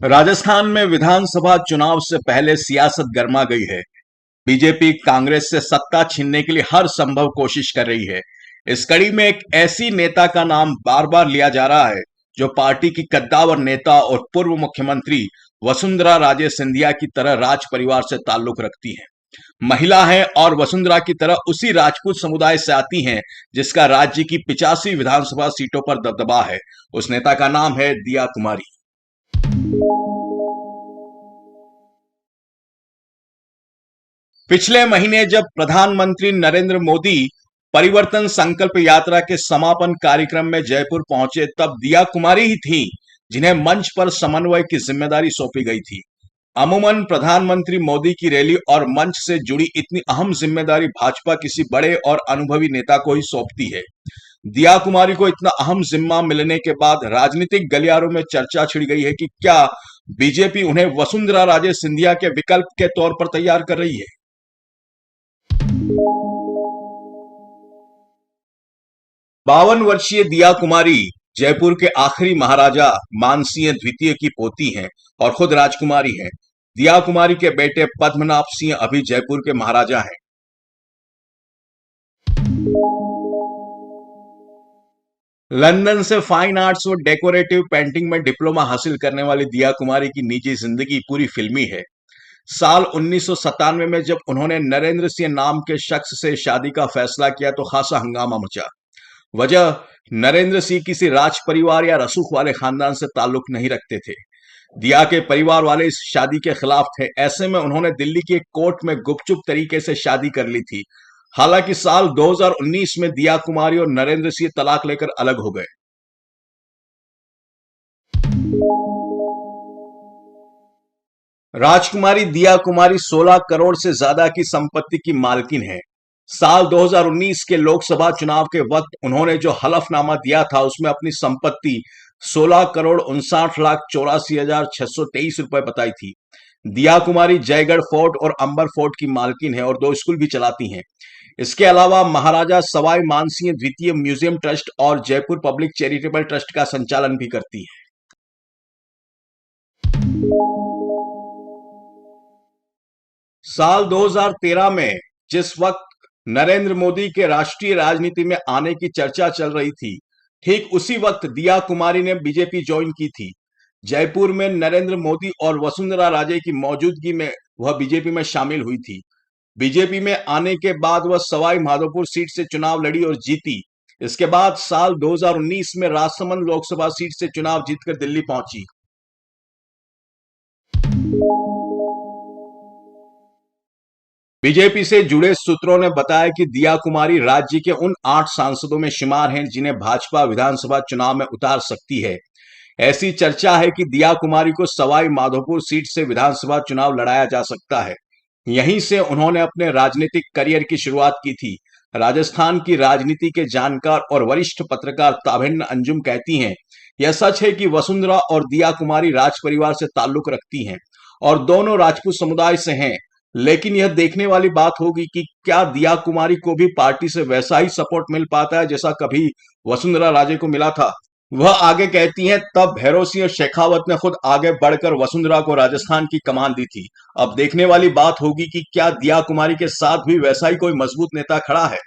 राजस्थान में विधानसभा चुनाव से पहले सियासत गर्मा गई है। बीजेपी कांग्रेस से सत्ता छीनने के लिए हर संभव कोशिश कर रही है। इस कड़ी में एक ऐसी नेता का नाम बार बार लिया जा रहा है जो पार्टी की कद्दावर नेता और पूर्व मुख्यमंत्री वसुंधरा राजे सिंधिया की तरह राज परिवार से ताल्लुक रखती हैं। महिला हैं और वसुंधरा की तरह उसी राजपूत समुदाय से आती हैं जिसका राज्य की 85 विधानसभा सीटों पर दबदबा है। उस नेता का नाम है दिया कुमारी। पिछले महीने जब प्रधानमंत्री नरेंद्र मोदी परिवर्तन संकल्प यात्रा के समापन कार्यक्रम में जयपुर पहुंचे, तब दिया कुमारी ही थी जिन्हें मंच पर समन्वय की जिम्मेदारी सौंपी गई थी। अमूमन प्रधानमंत्री मोदी की रैली और मंच से जुड़ी इतनी अहम जिम्मेदारी भाजपा किसी बड़े और अनुभवी नेता को ही सौंपती है। दिया कुमारी को इतना अहम जिम्मा मिलने के बाद राजनीतिक गलियारों में चर्चा छिड़ गई है कि क्या बीजेपी उन्हें वसुंधरा राजे सिंधिया के विकल्प के तौर पर तैयार कर रही है। 52 वर्षीय दिया कुमारी जयपुर के आखिरी महाराजा मानसिंह द्वितीय की पोती हैं और खुद राजकुमारी हैं। दिया कुमारी के बेटे पद्मनाभ सिंह अभी जयपुर के महाराजा हैं। लंदन से फाइन आर्ट्स और डेकोरेटिव पेंटिंग में डिप्लोमा हासिल करने वाली दिया कुमारी की निजी जिंदगी पूरी फिल्मी है। साल 1997 में जब उन्होंने नरेंद्र सिंह नाम के शख्स से शादी का फैसला किया तो खासा हंगामा मचा। वजह, नरेंद्र सिंह किसी राज परिवार या रसूख वाले खानदान से ताल्लुक नहीं रखते थे। दिया के परिवार वाले इस शादी के खिलाफ थे। ऐसे में उन्होंने दिल्ली की एक कोर्ट में गुपचुप तरीके से शादी कर ली थी। हालांकि साल 2019 में दिया कुमारी और नरेंद्र सिंह तलाक लेकर अलग हो गए। राजकुमारी दिया कुमारी 16 करोड़ से ज्यादा की संपत्ति की मालकिन है। साल 2019 के लोकसभा चुनाव के वक्त उन्होंने जो हलफनामा दिया था उसमें अपनी संपत्ति 16 करोड़ 59 लाख 84 हजार 623 रुपए बताई थी। दिया कुमारी जयगढ़ फोर्ट और अंबर फोर्ट की मालकिन है और 2 स्कूल भी चलाती हैं। इसके अलावा महाराजा सवाई मानसिंह द्वितीय म्यूजियम ट्रस्ट और जयपुर पब्लिक चैरिटेबल ट्रस्ट का संचालन भी करती है। साल 2013 में जिस वक्त नरेंद्र मोदी के राष्ट्रीय राजनीति में आने की चर्चा चल रही थी, ठीक उसी वक्त दिया कुमारी ने बीजेपी ज्वाइन की थी। जयपुर में नरेंद्र मोदी और वसुंधरा राजे की मौजूदगी में वह बीजेपी में शामिल हुई थी। बीजेपी में आने के बाद वह सवाई माधोपुर सीट से चुनाव लड़ी और जीती। इसके बाद साल 2019 में राजसमंद लोकसभा सीट से चुनाव जीतकर दिल्ली पहुंची। बीजेपी से जुड़े सूत्रों ने बताया कि दिया कुमारी राज्य के उन 8 सांसदों में शुमार हैं जिन्हें भाजपा विधानसभा चुनाव में उतार सकती है। ऐसी चर्चा है कि दिया कुमारी को सवाई माधोपुर सीट से विधानसभा चुनाव लड़ाया जा सकता है। यहीं से उन्होंने अपने राजनीतिक करियर की शुरुआत की थी। राजस्थान की राजनीति के जानकार और वरिष्ठ पत्रकार ताभिन्न अंजुम कहती हैं, यह सच है कि वसुंधरा और दिया कुमारी राज परिवार से ताल्लुक रखती हैं और दोनों राजपूत समुदाय से हैं। लेकिन यह देखने वाली बात होगी कि क्या दिया कुमारी को भी पार्टी से वैसा ही सपोर्ट मिल पाता है जैसा कभी वसुंधरा राजे को मिला था। वह आगे कहती हैं, तब भैरों सिंह शेखावत ने खुद आगे बढ़कर वसुंधरा को राजस्थान की कमान दी थी। अब देखने वाली बात होगी कि क्या दिया कुमारी के साथ भी वैसा ही कोई मजबूत नेता खड़ा है।